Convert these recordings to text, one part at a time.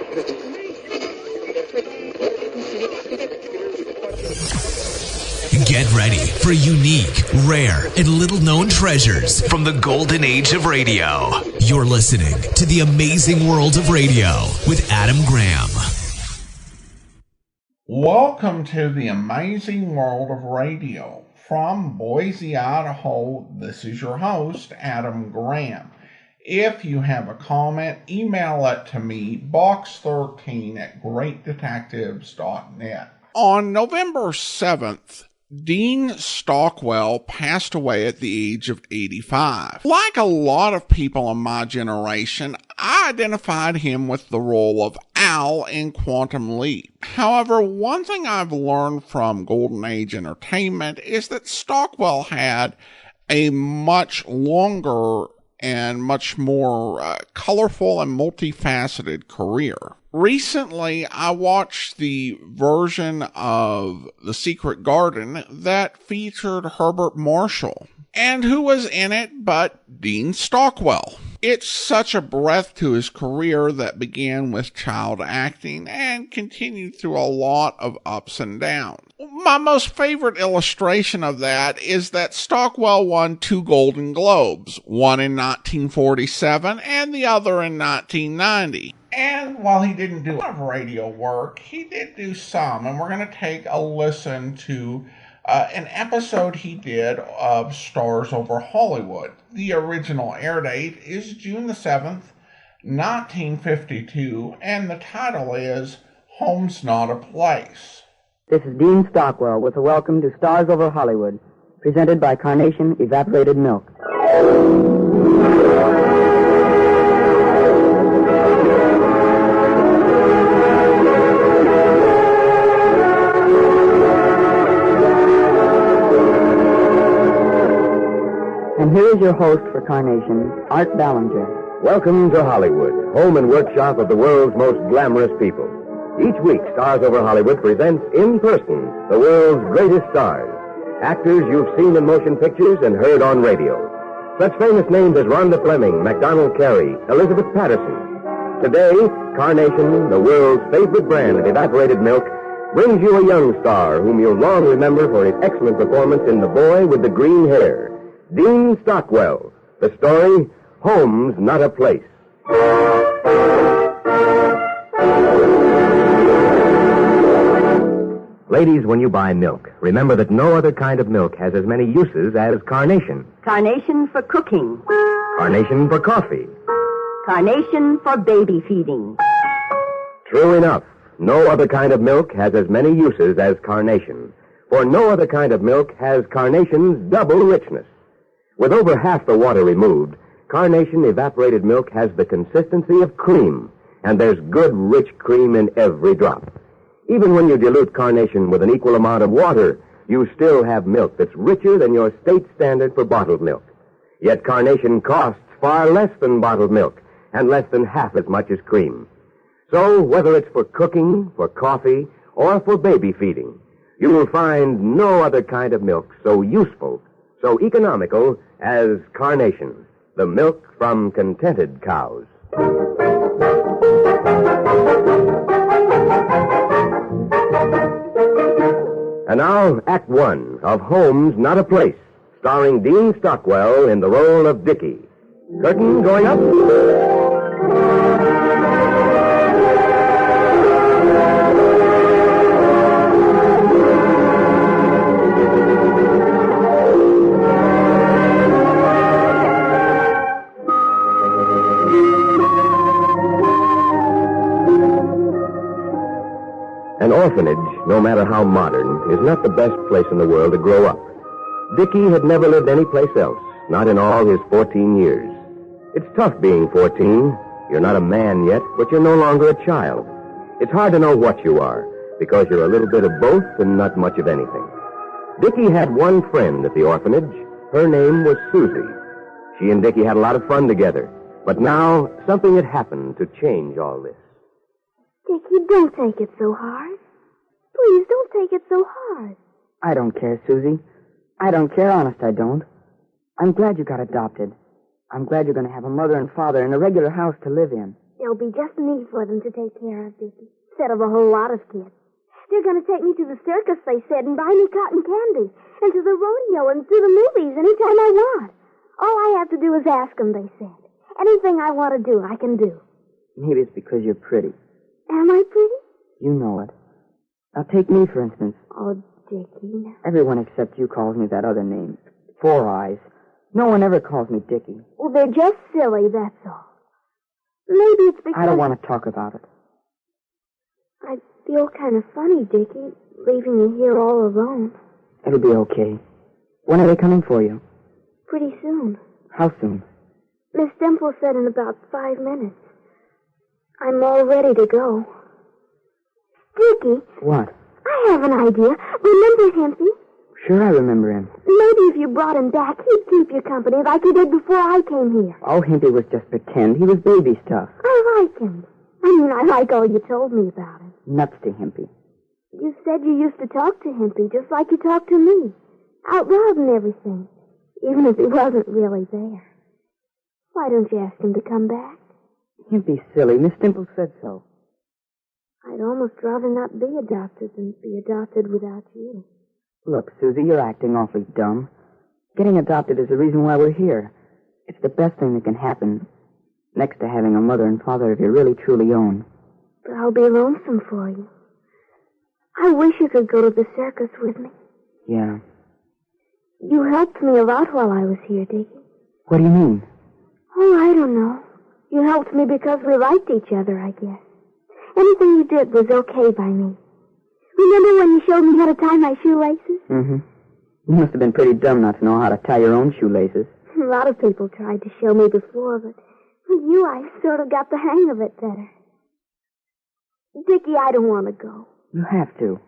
Get ready for unique, rare, and little-known treasures from the golden age of radio. You're listening to The Amazing World of Radio with Adam Graham. Welcome to The Amazing World of Radio. From Boise, Idaho, this is your host, Adam Graham. If you have a comment, email it to me, box13@greatdetectives.net. On November 7th, Dean Stockwell passed away at the age of 85. Like a lot of people in my generation, I identified him with the role of Al in Quantum Leap. However, one thing I've learned from Golden Age Entertainment is that Stockwell had a much longer and much more colorful and multifaceted career. Recently, I watched the version of The Secret Garden that featured Herbert Marshall. And who was in it but Dean Stockwell? It's such a breadth to his career that began with child acting and continued through a lot of ups and downs. My most favorite illustration of that is that Stockwell won 2 Golden Globes, one in 1947 and the other in 1990. And while he didn't do a lot of radio work, he did do some, and we're going to take a listen to an episode he did of Stars Over Hollywood. The original air date is June the 7th, 1952, and the title is Home's Not a Place. This is Dean Stockwell with a welcome to Stars Over Hollywood, presented by Carnation Evaporated Milk. And here is your host for Carnation, Art Ballinger. Welcome to Hollywood, home and workshop of the world's most glamorous people. Each week, Stars Over Hollywood presents in person the world's greatest stars, actors you've seen in motion pictures and heard on radio. Such famous names as Rhonda Fleming, MacDonald Carey, Elizabeth Patterson. Today, Carnation, the world's favorite brand of evaporated milk, brings you a young star whom you'll long remember for his excellent performance in The Boy with the Green Hair. Dean Stockwell. The story, Home's Not a Place. Ladies, when you buy milk, remember that no other kind of milk has as many uses as Carnation. Carnation for cooking. Carnation for coffee. Carnation for baby feeding. True enough, no other kind of milk has as many uses as Carnation. For no other kind of milk has Carnation's double richness. With over half the water removed, Carnation evaporated milk has the consistency of cream, and there's good, rich cream in every drop. Even when you dilute Carnation with an equal amount of water, you still have milk that's richer than your state standard for bottled milk. Yet Carnation costs far less than bottled milk, and less than half as much as cream. So, whether it's for cooking, for coffee, or for baby feeding, you will find no other kind of milk so useful, so economical as Carnation, the milk from contented cows. And now, Act One of Home's Not a Place, starring Dean Stockwell in the role of Dickey. Curtain going up. An orphanage, no matter how modern, is not the best place in the world to grow up. Dickey had never lived anyplace else, not in all his 14 years. It's tough being 14. You're not a man yet, but you're no longer a child. It's hard to know what you are, because you're a little bit of both and not much of anything. Dickey had one friend at the orphanage. Her name was Susie. She and Dickey had a lot of fun together. But now, something had happened to change all this. Dickey, don't take it so hard. Please, don't take it so hard. I don't care, Susie. I don't care, honest I don't. I'm glad you got adopted. I'm glad you're going to have a mother and father and a regular house to live in. There'll be just me for them to take care of, Dickey, instead of a whole lot of kids. They're going to take me to the circus, they said, and buy me cotton candy, and to the rodeo and to the movies anytime I want. All I have to do is ask them, they said. Anything I want to do, I can do. Maybe it's because you're pretty. Am I pretty? You know it. Now, take me, for instance. Oh, Dickey. Everyone except you calls me that other name. Four Eyes. No one ever calls me Dickey. Well, they're just silly, that's all. Maybe it's because... I don't want to talk about it. I feel kind of funny, Dickey, leaving you here all alone. It'll be okay. When are they coming for you? Pretty soon. How soon? Miss Dimple said in about 5 minutes. I'm all ready to go. Dickey. What? I have an idea. Remember Hempy? Sure, I remember him. Maybe if you brought him back, he'd keep you company like he did before I came here. Oh, Hempy was just pretend. He was baby stuff. I like him. I like all you told me about him. Nuts to Hempy. You said you used to talk to Hempy just like you talked to me. Out loud and everything. Even if he wasn't really there. Why don't you ask him to come back? Hempy's silly. Miss Dimple said so. I'd almost rather not be adopted than be adopted without you. Look, Susie, you're acting awfully dumb. Getting adopted is the reason why we're here. It's the best thing that can happen, next to having a mother and father if you're really truly own. But I'll be lonesome for you. I wish you could go to the circus with me. Yeah. You helped me a lot while I was here, Dickey. What do you mean? Oh, I don't know. You helped me because we liked each other, I guess. Anything you did was okay by me. Remember when you showed me how to tie my shoelaces? Mm-hmm. You must have been pretty dumb not to know how to tie your own shoelaces. A lot of people tried to show me before, but with you, I sort of got the hang of it better. Dickey, I don't want to go. You have to.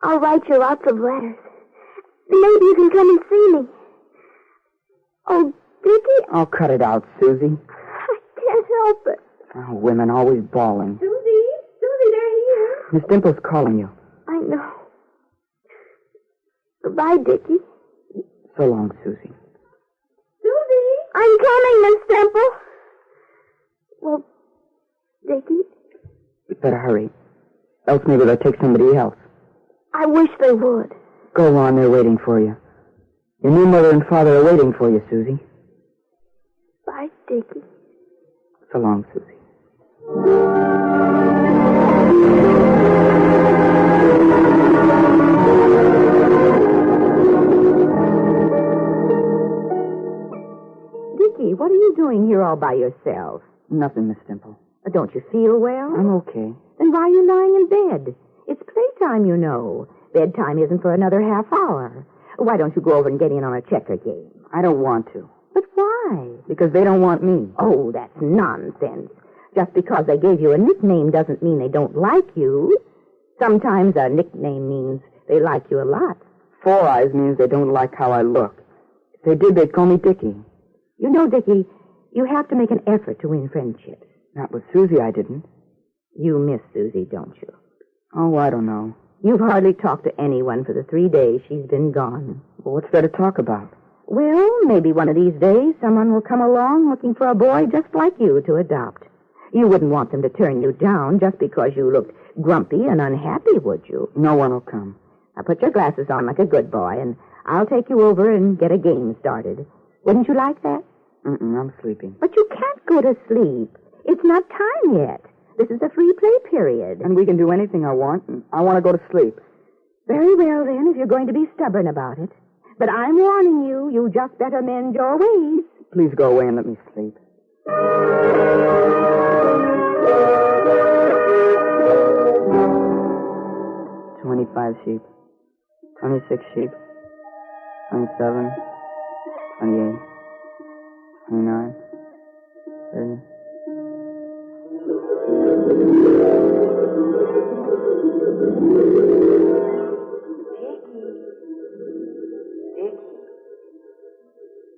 I'll write you lots of letters. Maybe you can come and see me. Oh, Dickey. Oh, cut it out, Susie. I can't help it. Oh, women always bawling. Susie, they're here. Miss Dimple's calling you. I know. Goodbye, Dickey. So long, Susie. Susie! I'm coming, Miss Dimple. Well, Dickey? You'd better hurry. Else maybe they'll take somebody else. I wish they would. Go on, they're waiting for you. Your new mother and father are waiting for you, Susie. Bye, Dickey. So long, Susie. Dickey, what are you doing here all by yourself? Nothing, Miss Dimple. Don't you feel well? I'm okay. Then why are you lying in bed? It's playtime, you know. Bedtime isn't for another half hour. Why don't you go over and get in on a checker game? I don't want to. But why? Because they don't want me. Oh, that's nonsense. Just because they gave you a nickname doesn't mean they don't like you. Sometimes a nickname means they like you a lot. Four Eyes means they don't like how I look. If they did, they'd call me Dickey. You know, Dickey, you have to make an effort to win friendships. Not with Susie, I didn't. You miss Susie, don't you? Oh, I don't know. You've hardly talked to anyone for the 3 days she's been gone. Well, what's there to talk about? Well, maybe one of these days someone will come along looking for a boy just like you to adopt. You wouldn't want them to turn you down just because you looked grumpy and unhappy, would you? No one will come. Now put your glasses on like a good boy, and I'll take you over and get a game started. Wouldn't you like that? I'm sleeping. But you can't go to sleep. It's not time yet. This is the free play period. And we can do anything I want, and I want to go to sleep. Very well, then, if you're going to be stubborn about it. But I'm warning you, you just better mend your ways. Please go away and let me sleep. 25 sheep. 26 sheep. 27. 28. 29. 30.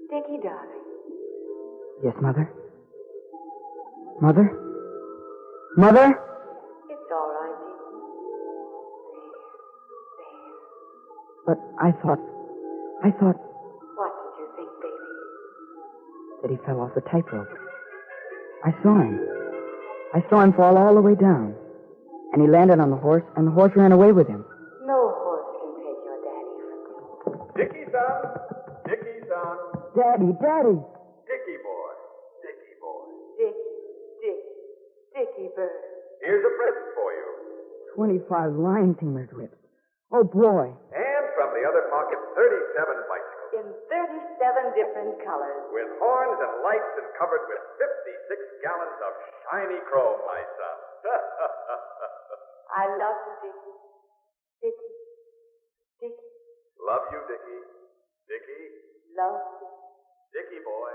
Dickey, darling. Yes, Mother? Mother? Mother? It's all right, Dickey. There. But I thought... What did you think, baby? that he fell off the tightrope. I saw him. I saw him fall all the way down. And he landed on the horse, and the horse ran away with him. No horse can take your daddy from you. Dickey, son. Dickey, son. Daddy, Daddy. Dickey boy. Dickey boy. Dickey bird. Here's a present for you. 25 lion tamers whips. Oh, boy. And from the other pocket, 37 bicycles. In 37 different colors. With horns and lights and covered with 56 gallons of shiny chrome, my son. I love you, Dickey. Dickey. Love you, Dickey. Dickey. Love you. Dickey boy.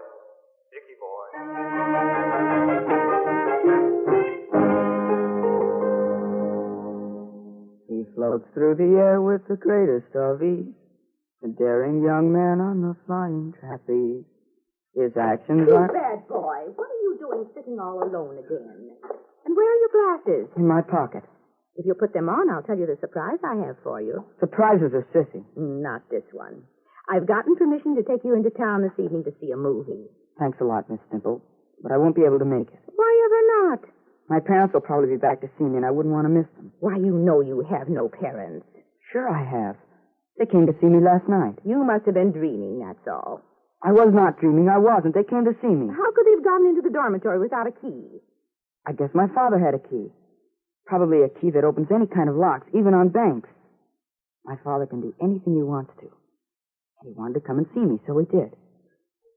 Dickey boy. He floats through the air with the greatest of ease. A daring young man on the flying trapeze. His actions are... Bad boy, what are you doing sitting all alone again? And where are your glasses? in my pocket. If you'll put them on, I'll tell you the surprise I have for you. Surprises are sissy. Not this one. I've gotten permission to take you into town this evening to see a movie. Thanks a lot, Miss Stimple, but I won't be able to make it. Why ever not? My parents will probably be back to see me, and I wouldn't want to miss them. Why, you know you have no parents. Sure I have. They came to see me last night. You must have been dreaming, that's all. I was not dreaming. I wasn't. They came to see me. How could they have gotten into the dormitory without a key? I guess my father had a key. Probably a key that opens any kind of locks, even on banks. My father can do anything he wants to. He wanted to come and see me, so he did.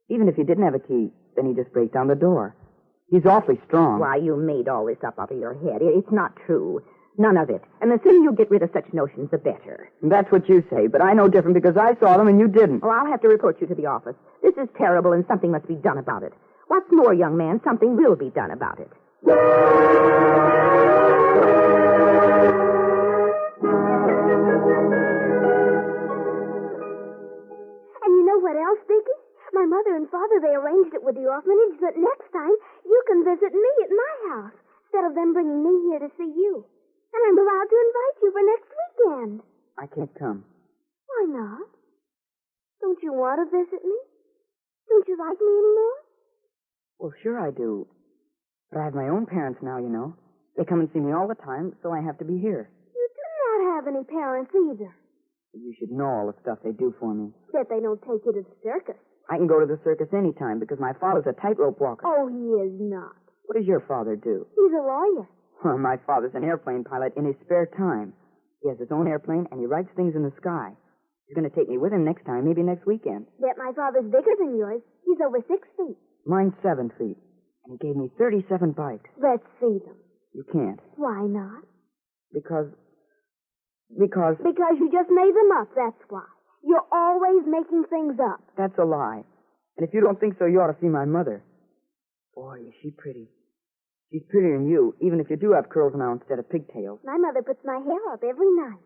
Even if he didn't have a key, then he'd just break down the door. He's awfully strong. Why, you made all this up out of your head. It's not true. None of it. And the sooner you get rid of such notions, the better. That's what you say, but I know different because I saw them and you didn't. Well, I'll have to report you to the office. This is terrible, and something must be done about it. What's more, young man, something will be done about it. And you know what else, Dickey? My mother and father, they arranged it with the orphanage that next time you can visit me at my house instead of them bringing me here to see you. And I'm allowed to invite you for next weekend. I can't come. Why not? Don't you want to visit me? Don't you like me anymore? Well, sure I do. But I have my own parents now, you know. They come and see me all the time, so I have to be here. You do not have any parents either. You should know all the stuff they do for me. That they don't take you to the circus. I can go to the circus anytime because my father's a tightrope walker. Oh, he is not. What does your father do? He's a lawyer. Well, my father's an airplane pilot in his spare time. He has his own airplane, and he writes things in the sky. He's going to take me with him next time, maybe next weekend. Bet my father's bigger than yours. He's over 6 feet. Mine's 7 feet. And he gave me 37 bikes. Let's see them. You can't. Why not? Because... Because you just made them up, that's why. You're always making things up. That's a lie. And if you don't think so, you ought to see my mother. Boy, is she pretty. She's prettier than you, even if you do have curls now instead of pigtails. My mother puts my hair up every night.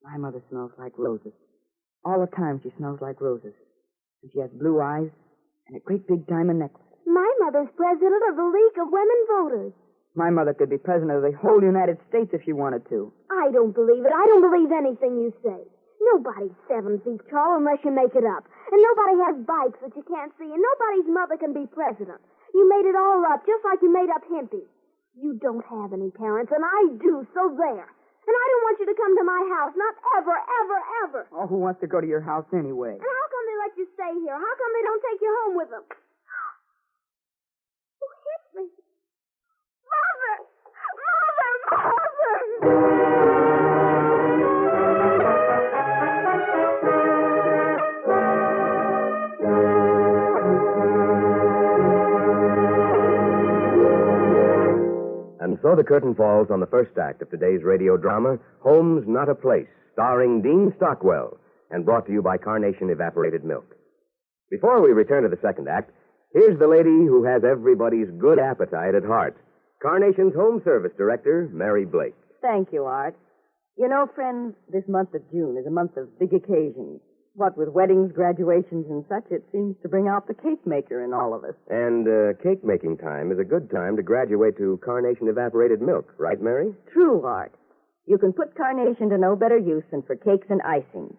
My mother smells like roses. All the time she smells like roses. And she has blue eyes and a great big diamond necklace. My mother's president of the League of Women Voters. My mother could be president of the whole United States if she wanted to. I don't believe it. I don't believe anything you say. Nobody's 7 feet tall unless you make it up. And nobody has bikes that you can't see. And nobody's mother can be president. You made it all up, just like you made up Himpy. You don't have any parents, and I do, so there. And I don't want you to come to my house. Not ever, ever, ever. Oh, who wants to go to your house anyway? And how come they let you stay here? How come they don't take you home with them? Who hit me? Mother! And so the curtain falls on the first act of today's radio drama, Home's Not a Place, starring Dean Stockwell, and brought to you by Carnation Evaporated Milk. Before we return to the second act, here's the lady who has everybody's good appetite at heart, Carnation's Home Service Director, Mary Blake. Thank you, Art. You know, friends, this month of June is a month of big occasions. What with weddings, graduations, and such, it seems to bring out the cake maker in all of us. And cake-making time is a good time to graduate to Carnation Evaporated Milk, right, Mary? True, Art. You can put carnation to no better use than for cakes and icing.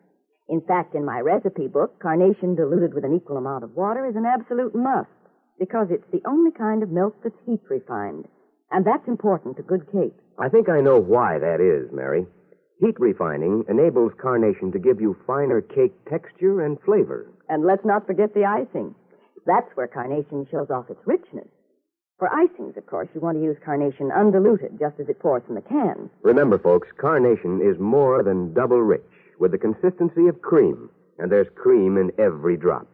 In fact, in my recipe book, carnation diluted with an equal amount of water is an absolute must because it's the only kind of milk that's heat refined. And that's important to good cakes. I think I know why that is, Mary. Heat refining enables carnation to give you finer cake texture and flavor. And let's not forget the icing. That's where carnation shows off its richness. For icings, of course, you want to use carnation undiluted, just as it pours from the can. Remember, folks, carnation is more than double rich, with the consistency of cream, and there's cream in every drop.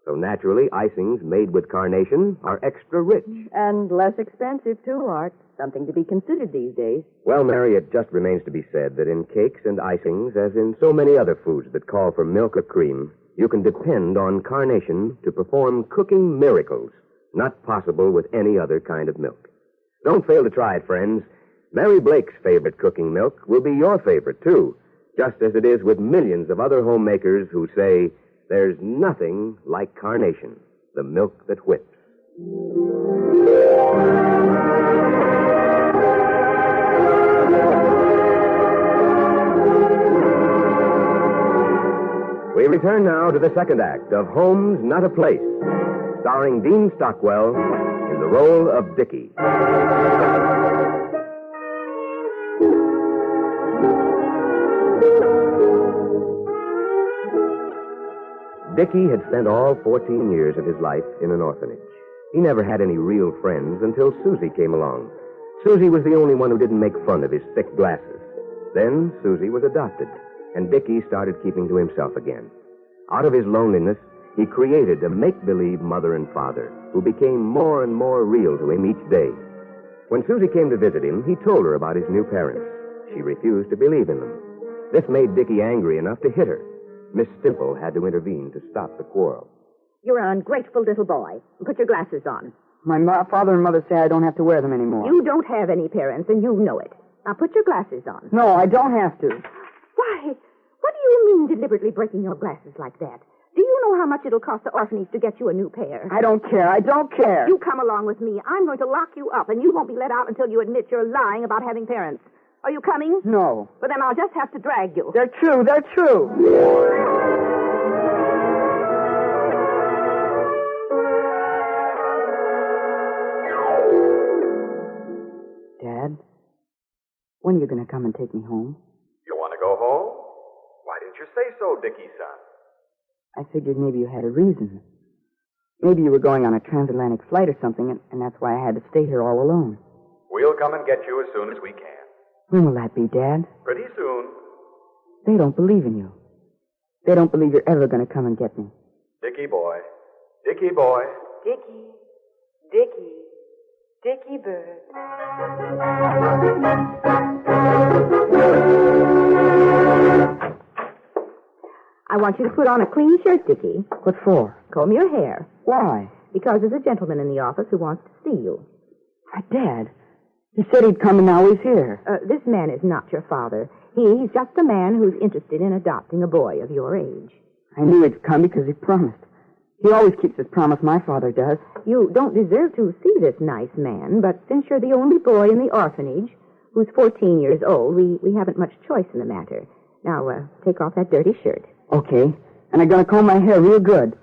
So naturally, icings made with carnation are extra rich. And less expensive, too, Art. Something to be considered these days. Well, Mary, it just remains to be said that in cakes and icings, as in so many other foods that call for milk or cream, you can depend on carnation to perform cooking miracles, not possible with any other kind of milk. Don't fail to try it, friends. Mary Blake's favorite cooking milk will be your favorite, too, just as it is with millions of other homemakers who say there's nothing like carnation, the milk that whips. We return now to the second act of Home's Not a Place, starring Dean Stockwell in the role of Dickey. Dickey had spent all 14 years of his life in an orphanage. He never had any real friends until Susie came along. Susie was the only one who didn't make fun of his thick glasses. Then Susie was adopted, and Dickey started keeping to himself again. Out of his loneliness, he created a make-believe mother and father who became more and more real to him each day. When Susie came to visit him, he told her about his new parents. She refused to believe in them. This made Dickey angry enough to hit her. Miss Stimple had to intervene to stop the quarrel. You're an ungrateful little boy. Put your glasses on. My father and mother say I don't have to wear them anymore. You don't have any parents, and you know it. Now put your glasses on. No, I don't have to. Why? What do you mean deliberately breaking your glasses like that? Do you know how much it'll cost the orphanage to get you a new pair? I don't care. I don't care. You come along with me. I'm going to lock you up, and you won't be let out until you admit you're lying about having parents. Are you coming? No. Well, then I'll just have to drag you. They're true. They're true. Dad, when are you going to come and take me home? You want to go home? Why didn't you say so, Dickey, son? I figured maybe you had a reason. Maybe you were going on a transatlantic flight or something, and that's why I had to stay here all alone. We'll come and get you as soon as we can. When will that be, Dad? Pretty soon. They don't believe in you. They don't believe you're ever going to come and get me. Dickey boy. Dickey boy. Dickey. Dickey. Dickey bird. I want you to put on a clean shirt, Dickey. What for? Comb your hair. Why? Because there's a gentleman in the office who wants to see you. Why, Dad, he said he'd come and now he's here. This man is not your father. He's just a man who's interested in adopting a boy of your age. I knew he'd come because he promised. He always keeps his promise, my father does. You don't deserve to see this nice man, but since you're the only boy in the orphanage who's 14 years old, we haven't much choice in the matter. Now, take off that dirty shirt. Okay. And I'm going to comb my hair real good.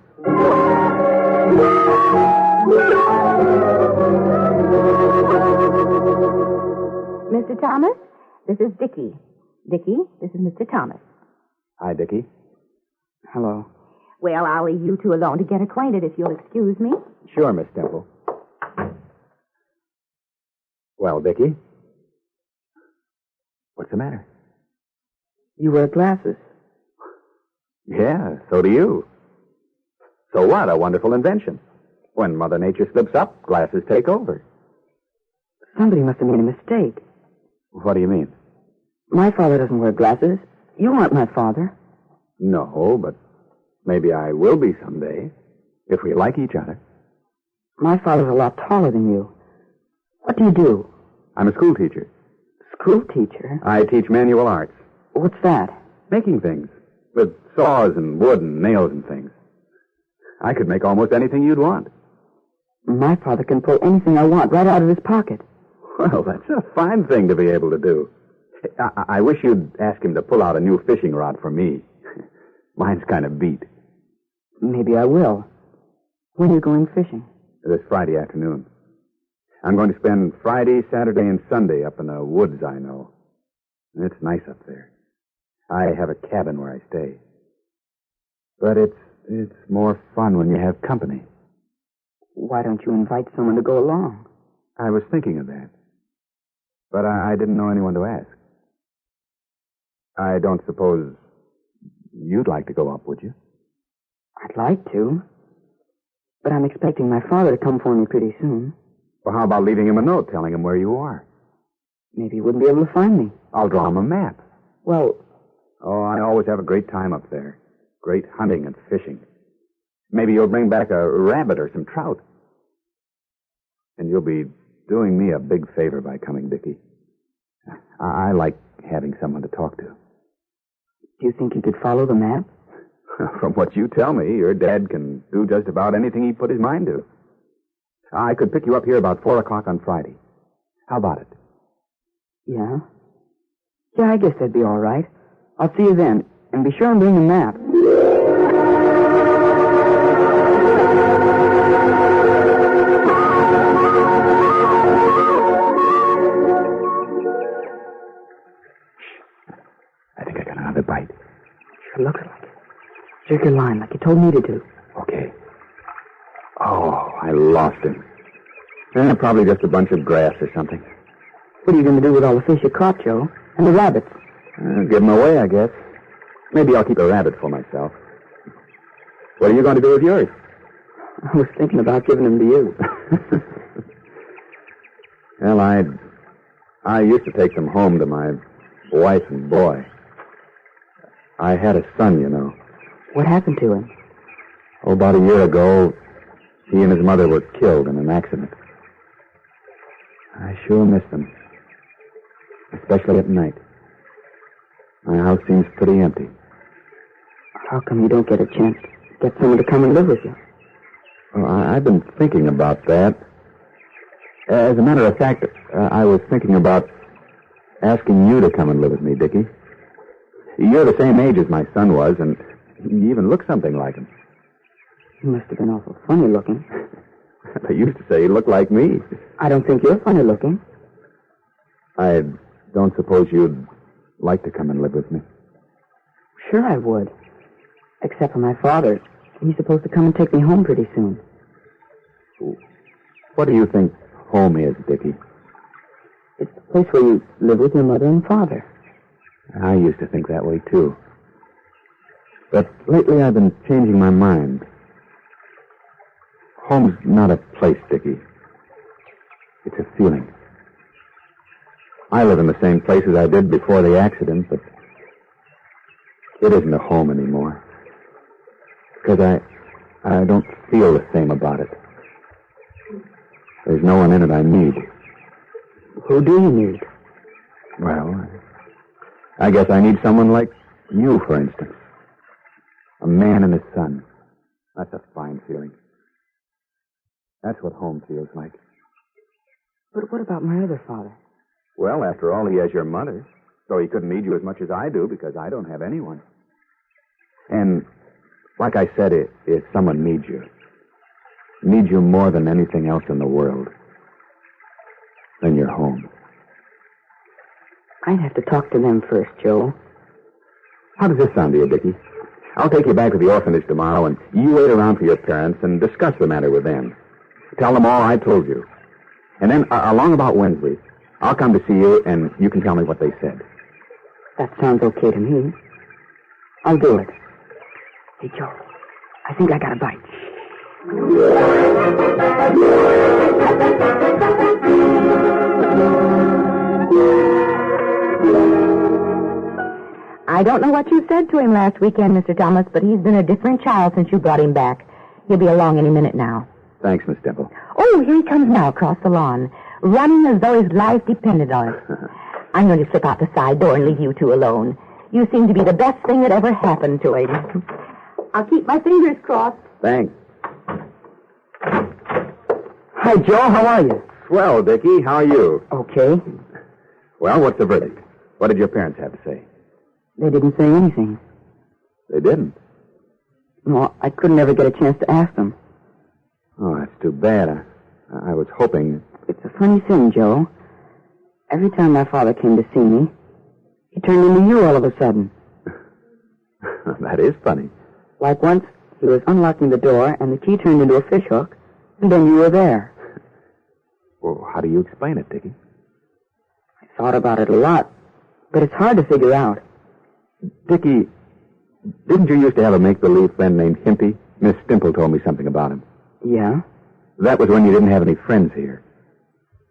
Mr. Thomas, this is Dickey. Dickey, this is Mr. Thomas. Hi, Dickey. Hello. Well, I'll leave you two alone to get acquainted if you'll excuse me. Sure, Miss Temple. Well, Dickey? What's the matter? You wear glasses. Yeah, so do you. So what? A wonderful invention. When Mother Nature slips up, glasses take over. Somebody must have made a mistake. What do you mean? My father doesn't wear glasses. You aren't my father. No, but maybe I will be someday, if we like each other. My father's a lot taller than you. What do you do? I'm a school teacher. School teacher? I teach manual arts. What's that? Making things. With saws and wood and nails and things. I could make almost anything you'd want. My father can pull anything I want right out of his pocket. Well, that's a fine thing to be able to do. I wish you'd ask him to pull out a new fishing rod for me. Mine's kind of beat. Maybe I will. When are you going fishing? This Friday afternoon. I'm going to spend Friday, Saturday, and Sunday up in the woods I know. It's nice up there. I have a cabin where I stay. But it's more fun when you have company. Why don't you invite someone to go along? I was thinking of that. But I didn't know anyone to ask. I don't suppose you'd like to go up, would you? I'd like to. But I'm expecting my father to come for me pretty soon. Well, how about leaving him a note telling him where you are? Maybe he wouldn't be able to find me. I'll draw him a map. Well... Oh, I always have a great time up there. Great hunting and fishing. Maybe you'll bring back a rabbit or some trout. And you'll be doing me a big favor by coming, Dickey. I like having someone to talk to. Do you think you could follow the map? From what you tell me, your dad can do just about anything he put his mind to. I could pick you up here about 4 o'clock on Friday. How about it? Yeah? Yeah, I guess that'd be all right. I'll see you then. And be sure and bring the map. I think I got another bite. Sure looks like it. Jerk your line like you told me to do. Okay. Oh, I lost him. Probably just a bunch of grass or something. What are you going to do with all the fish you caught, Joe? And the rabbits? Give them away, I guess. Maybe I'll keep a rabbit for myself. What are you going to do with yours? I was thinking about giving them to you. Well, I used to take them home to my wife and boy. I had a son, you know. What happened to him? Oh, about a year ago, he and his mother were killed in an accident. I sure miss them. Especially at night. My house seems pretty empty. How come you don't get a chance to get someone to come and live with you? Well, I've been thinking about that. As a matter of fact, I was thinking about asking you to come and live with me, Dickey. You're the same age as my son was, and you even look something like him. He must have been awful funny looking. They used to say he looked like me. I don't think you're funny looking. I don't suppose you'd like to come and live with me? Sure I would. Except for my father. He's supposed to come and take me home pretty soon. What do you think home is, Dickey? It's the place where you live with your mother and father. I used to think that way, too. But lately I've been changing my mind. Home's not a place, Dickey. It's a feeling. I live in the same place as I did before the accident, but it isn't a home anymore. Because I don't feel the same about it. There's no one in it I need. Who do you need? Well, I guess I need someone like you, for instance. A man and his son. That's a fine feeling. That's what home feels like. But what about my other father? Well, after all, he has your mother. So he couldn't need you as much as I do because I don't have anyone. And like I said, if someone needs you more than anything else in the world, then you're home. I'd have to talk to them first, Joe. How does this sound to you, Dickey? I'll take you back to the orphanage tomorrow, and you wait around for your parents and discuss the matter with them. Tell them all I told you. And then, along about Wednesday, I'll come to see you, and you can tell me what they said. That sounds okay to me. I'll do it. Hey, Joe, I think I got a bite. I don't know what you said to him last weekend, Mr. Thomas, but he's been a different child since you brought him back. He'll be along any minute now. Thanks, Miss Dimple. Oh, here he comes now across the lawn, running as though his life depended on it. I'm going to slip out the side door and leave you two alone. You seem to be the best thing that ever happened to him. I'll keep my fingers crossed. Thanks. Hi, Joe. How are you? Swell, Dickey. How are you? Okay. Well, what's the verdict? What did your parents have to say? They didn't say anything. They didn't? No, I couldn't ever get a chance to ask them. Oh, that's too bad. I was hoping... It's a funny thing, Joe. Every time my father came to see me, he turned into you all of a sudden. That is funny. Like once, he was unlocking the door, and the key turned into a fishhook, and then you were there. Well, how do you explain it, Dickey? I thought about it a lot, but it's hard to figure out. Dickey, didn't you used to have a make-believe friend named Himpy? Miss Stimple told me something about him. Yeah? That was when you didn't have any friends here.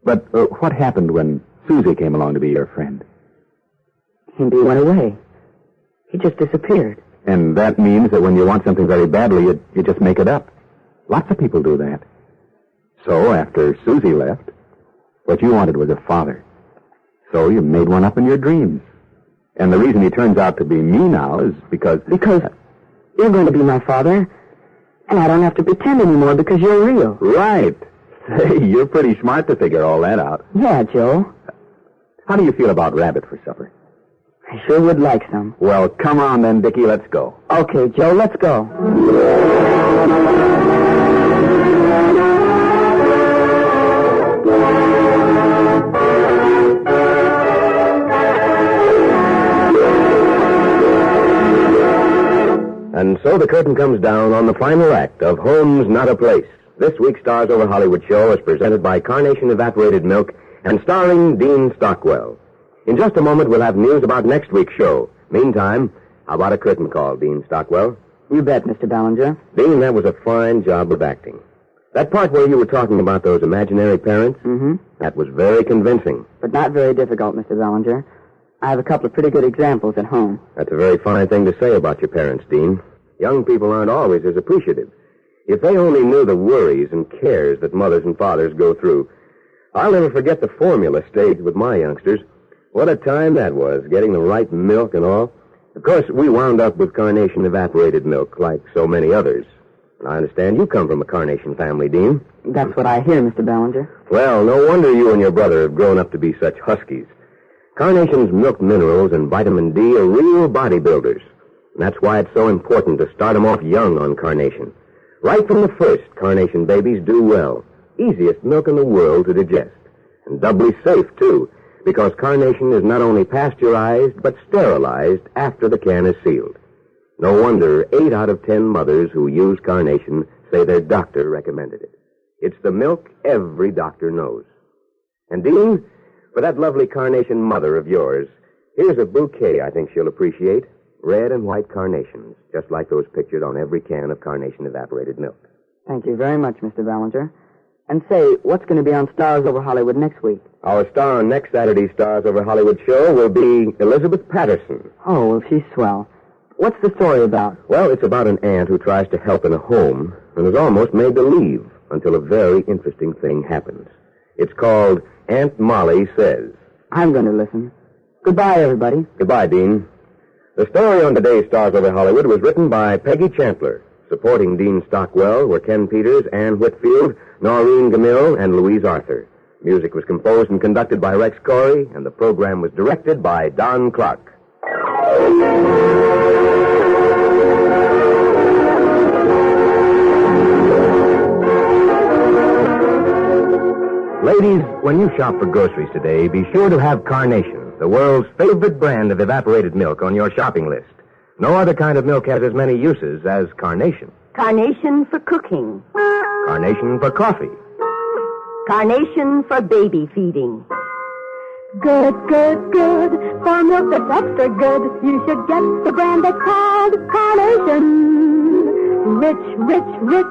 But what happened when Susie came along to be your friend? Himpy went away. He just disappeared. And that means that when you want something very badly, you just make it up. Lots of people do that. So, after Susie left, what you wanted was a father. So you made one up in your dreams. And the reason he turns out to be me now is because... Because you're going to be my father, and I don't have to pretend anymore because you're real. Right. Say, you're pretty smart to figure all that out. Yeah, Joe. How do you feel about rabbit for supper? I sure would like some. Well, come on then, Dickey, let's go. Okay, Joe, let's go. And so the curtain comes down on the final act of Home's Not a Place. This week's Stars Over Hollywood show is presented by Carnation Evaporated Milk and starring Dean Stockwell. In just a moment, we'll have news about next week's show. Meantime, how about a curtain call, Dean Stockwell? You bet, Mr. Ballinger. Dean, that was a fine job of acting. That part where you were talking about those imaginary parents, that was very convincing. But not very difficult, Mr. Ballinger. I have a couple of pretty good examples at home. That's a very fine thing to say about your parents, Dean. Young people aren't always as appreciative. If they only knew the worries and cares that mothers and fathers go through. I'll never forget the formula stage with my youngsters. What a time that was, getting the right milk and all. Of course, we wound up with Carnation Evaporated Milk, like so many others. And I understand you come from a Carnation family, Dean. That's what I hear, Mr. Ballinger. Well, no wonder you and your brother have grown up to be such huskies. Carnation's milk minerals and vitamin D are real bodybuilders. And that's why it's so important to start them off young on Carnation. Right from the first, Carnation babies do well. Easiest milk in the world to digest. And doubly safe, too, because Carnation is not only pasteurized, but sterilized after the can is sealed. No wonder 8 out of 10 mothers who use Carnation say their doctor recommended it. It's the milk every doctor knows. And, Dean, for that lovely Carnation mother of yours, here's a bouquet I think she'll appreciate. Red and white carnations, just like those pictured on every can of Carnation Evaporated Milk. Thank you very much, Mr. Ballinger. And say, what's going to be on Stars Over Hollywood next week? Our star on next Saturday's Stars Over Hollywood show will be Elizabeth Patterson. Oh, well, she's swell. What's the story about? Well, it's about an aunt who tries to help in a home and is almost made to leave until a very interesting thing happens. It's called Aunt Molly Says. I'm going to listen. Goodbye, everybody. Goodbye, Dean. The story on today's Stars Over Hollywood was written by Peggy Chandler. Supporting Dean Stockwell were Ken Peters, Ann Whitfield, Noreen Gamil, and Louise Arthur. Music was composed and conducted by Rex Corey, and the program was directed by Don Clark. Ladies, when you shop for groceries today, be sure to have Carnation, the world's favorite brand of evaporated milk, on your shopping list. No other kind of milk has as many uses as Carnation. Carnation for cooking. Carnation for coffee. Carnation for baby feeding. Good, good, good. For milk that's extra good, you should get the brand that's called Carnation. Rich, rich, rich.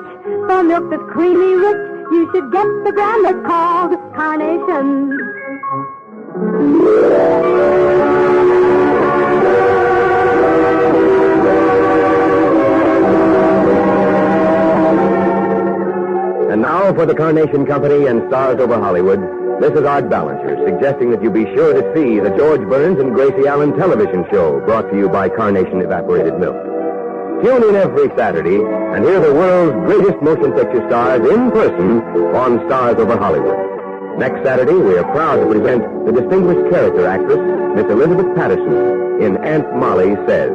For milk that's creamy rich, you should get the brand that's called Carnation. And now for the Carnation Company and Stars Over Hollywood, this is Art Ballinger suggesting that you be sure to see the George Burns and Gracie Allen television show brought to you by Carnation Evaporated Milk. Tune in every Saturday and hear the world's greatest motion picture stars in person on Stars Over Hollywood. Next Saturday, we are proud to present the distinguished character actress, Miss Elizabeth Patterson, in Aunt Molly Says.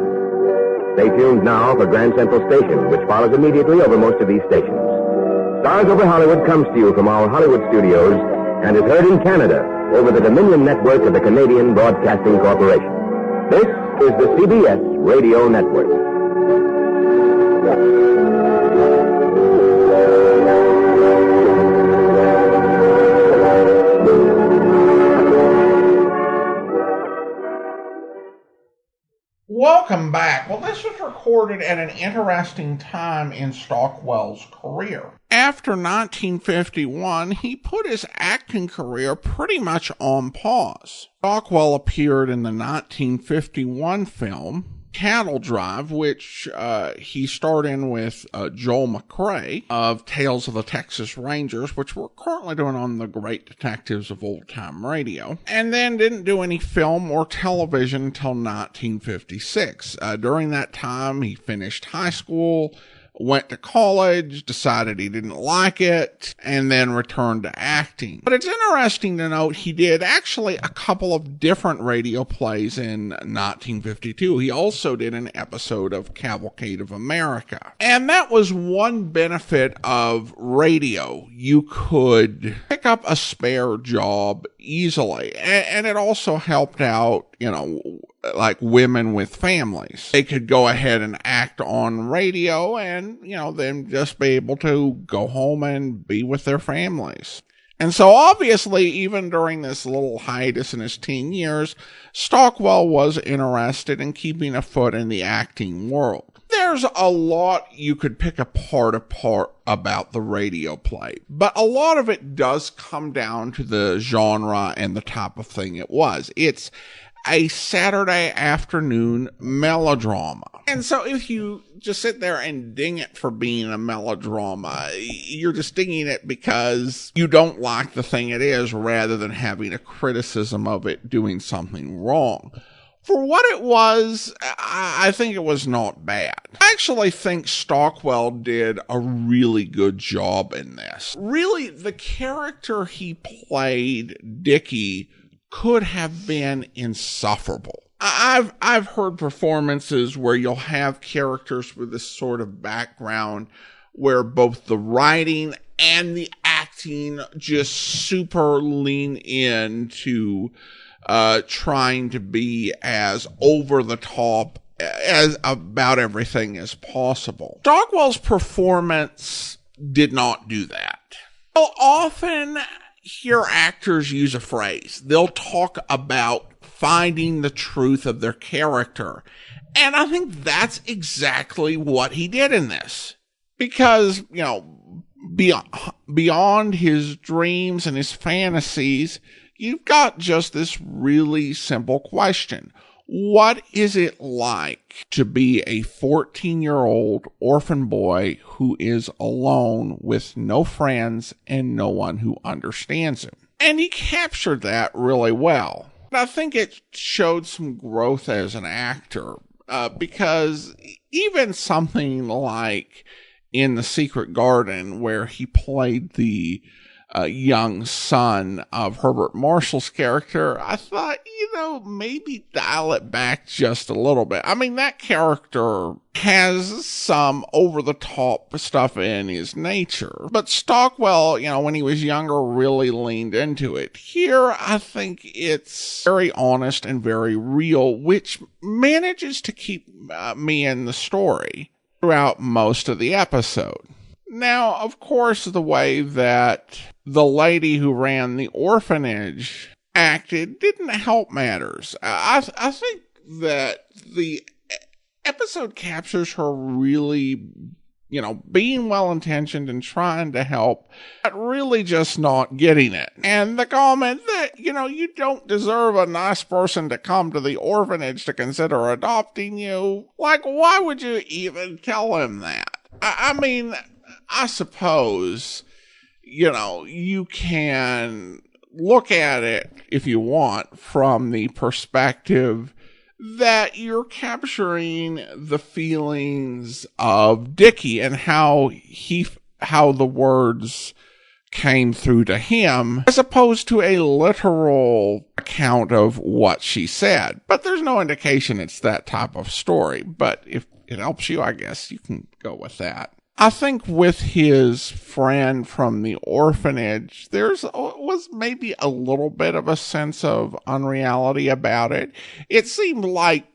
Stay tuned now for Grand Central Station, which follows immediately over most of these stations. Stars Over Hollywood comes to you from our Hollywood studios and is heard in Canada over the Dominion Network of the Canadian Broadcasting Corporation. This is the CBS Radio Network. Welcome back. Well, this was recorded at an interesting time in Stockwell's career. After 1951, he put his acting career pretty much on pause. Stockwell appeared in the 1951 film Cattle Drive, which he starred in with Joel McCrea of Tales of the Texas Rangers, which we're currently doing on the Great Detectives of Old Time Radio, and then didn't do any film or television until 1956. During that time, he finished high school, went to college, decided he didn't like it, and then returned to acting. But it's interesting to note he did actually a couple of different radio plays in 1952. He also did an episode of Cavalcade of America. And that was one benefit of radio. You could pick up a spare job easily. And it also helped out, like women with families. They could go ahead and act on radio and, then just be able to go home and be with their families. And so obviously, even during this little hiatus in his teen years, Stockwell was interested in keeping a foot in the acting world. There's a lot you could pick apart about the radio play, but a lot of it does come down to the genre and the type of thing it was. It's a Saturday afternoon melodrama. And so if you just sit there and ding it for being a melodrama, you're just dinging it because you don't like the thing it is rather than having a criticism of it doing something wrong. For what it was, I think it was not bad. I actually think Stockwell did a really good job in this. Really, the character he played, Dickey, could have been insufferable. I've heard performances where you'll have characters with this sort of background where both the writing and the acting just super lean into trying to be as over the top as about everything as possible. Stockwell's performance did not do that. You'll often hear actors use a phrase. They'll talk about finding the truth of their character. And I think that's exactly what he did in this. Because, beyond his dreams and his fantasies, you've got just this really simple question. What is it like to be a 14-year-old orphan boy who is alone with no friends and no one who understands him? And he captured that really well. I think it showed some growth as an actor, because even something like in The Secret Garden, where he played the young son of Herbert Marshall's character, I thought, maybe dial it back just a little bit. I mean, that character has some over-the-top stuff in his nature. But Stockwell, when he was younger, really leaned into it. Here, I think it's very honest and very real, which manages to keep me in the story throughout most of the episode. Now, of course, the way that the lady who ran the orphanage acted didn't help matters. I think that the episode captures her really, being well-intentioned and trying to help, but really just not getting it. And the comment that, you don't deserve a nice person to come to the orphanage to consider adopting you. Like, why would you even tell him that? I mean, I suppose, you can look at it, if you want, from the perspective that you're capturing the feelings of Dickey and how the words came through to him, as opposed to a literal account of what she said. But there's no indication it's that type of story. But if it helps you, I guess you can go with that. I think with his friend from the orphanage, was maybe a little bit of a sense of unreality about it. It seemed like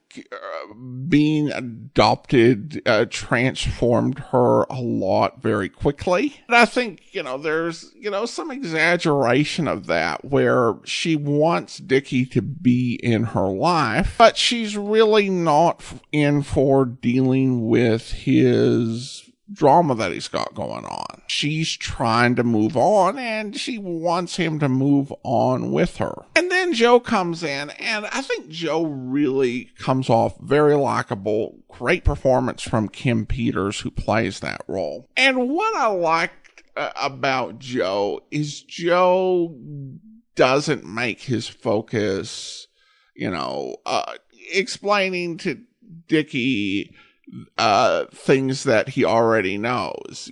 being adopted transformed her a lot very quickly. And I think, there's, some exaggeration of that where she wants Dickey to be in her life, but she's really not in for dealing with his drama that he's got going on. She's trying to move on, and she wants him to move on with her. And then Joe comes in, and I think Joe really comes off very likable. Great performance from Kim Peters, who plays that role. And what I liked about Joe is Joe doesn't make his focus, explaining to Dickey things that he already knows,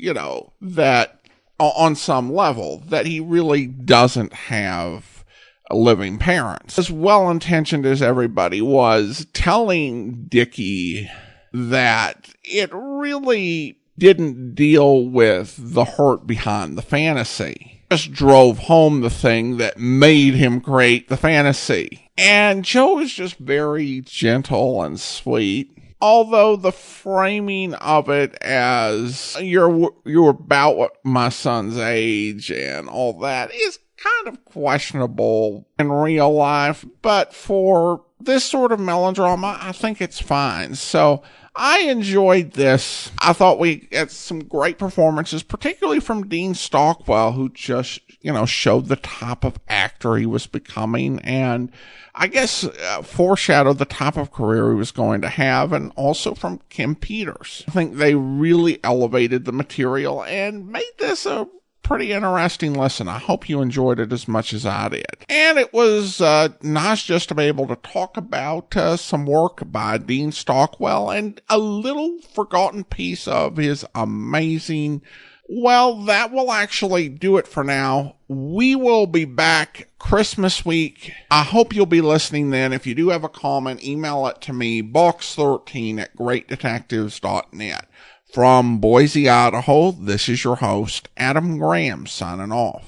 that on some level, that he really doesn't have living parents. As well-intentioned as everybody was, telling Dickey that it really didn't deal with the hurt behind the fantasy. Just drove home the thing that made him create the fantasy. And Joe is just very gentle and sweet. Although the framing of it as you're about my son's age and all that is kind of questionable in real life, but for this sort of melodrama, I think it's fine. So I enjoyed this. I thought we had some great performances, particularly from Dean Stockwell, who just, showed the type of actor he was becoming, and I guess foreshadowed the type of career he was going to have, and also from Kim Peters. I think they really elevated the material and made this a pretty interesting listen. I hope you enjoyed it as much as I did. And it was nice just to be able to talk about some work by Dean Stockwell and a little forgotten piece of his amazing. Well, that will actually do it for now. We will be back Christmas week. I hope you'll be listening then. If you do have a comment, email it to me, box13@greatdetectives.net. From Boise, Idaho, this is your host, Adam Graham, signing off.